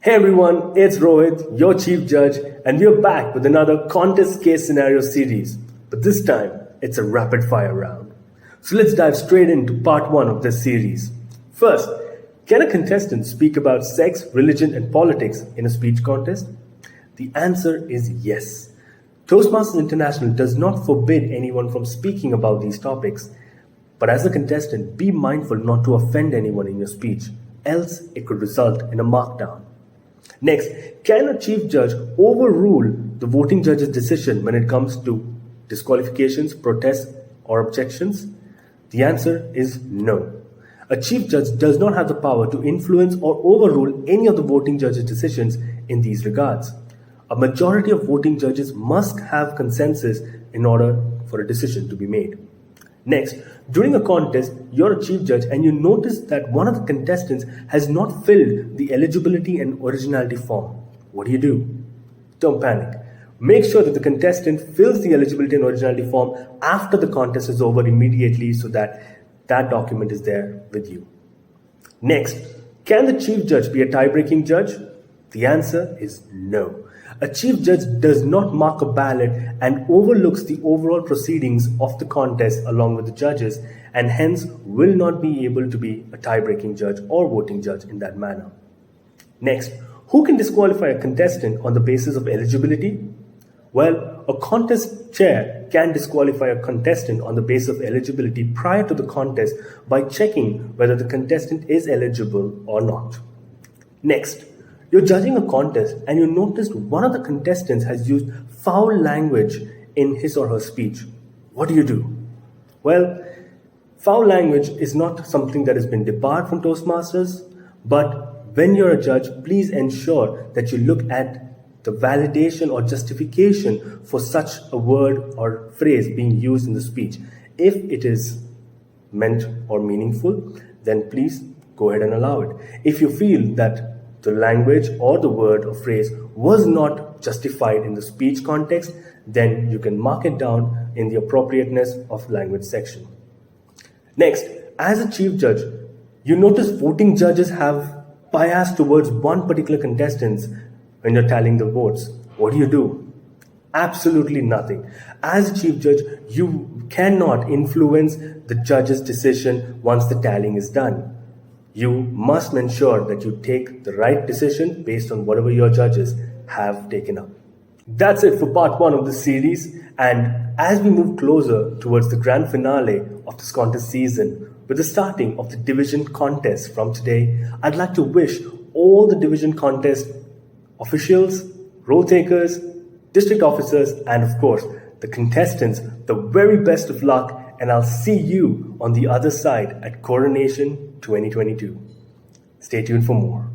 Hey everyone, it's Rohit, your Chief Judge, and we're back with another contest case scenario series. But this time, it's a rapid fire round. So let's dive straight into part 1 of this series. First, can a contestant speak about sex, religion, and politics in a speech contest? The answer is yes. Toastmasters International does not forbid anyone from speaking about these topics. But as a contestant, be mindful not to offend anyone in your speech, else it could result in a markdown. Next, can a chief judge overrule the voting judge's decision when it comes to disqualifications, protests, or objections? The answer is no. A chief judge does not have the power to influence or overrule any of the voting judge's decisions in these regards. A majority of voting judges must have consensus in order for a decision to be made. Next, during a contest, you're a chief judge and you notice that one of the contestants has not filled the eligibility and originality form. What do? Don't panic. Make sure that the contestant fills the eligibility and originality form after the contest is over immediately so that that document is there with you. Next, can the chief judge be a tie-breaking judge? The answer is no. A chief judge does not mark a ballot and overlooks the overall proceedings of the contest along with the judges, and hence will not be able to be a tie-breaking judge or voting judge in that manner. Next, who can disqualify a contestant on the basis of eligibility? Well, a contest chair can disqualify a contestant on the basis of eligibility prior to the contest by checking whether the contestant is eligible or not. Next, you're judging a contest and you noticed one of the contestants has used foul language in his or her speech. What do? Well, foul language is not something that has been debarred from Toastmasters, but when you're a judge, please ensure that you look at the validation or justification for such a word or phrase being used in the speech. If it is meant or meaningful, then please go ahead and allow it. If you feel that the language or the word or phrase was not justified in the speech context, then you can mark it down in the appropriateness of language section. Next, as a chief judge, you notice voting judges have bias towards one particular contestant when you're tallying the votes. What do? Absolutely nothing. As a chief judge, you cannot influence the judge's decision once the tallying is done. You must ensure that you take the right decision based on whatever your judges have taken up. That's it for part 1 of this series. And as we move closer towards the grand finale of this contest season, with the starting of the division contest from today, I'd like to wish all the division contest officials, role takers, district officers, and of course, the contestants the very best of luck. And I'll see you on the other side at Coronation 2022. Stay tuned for more.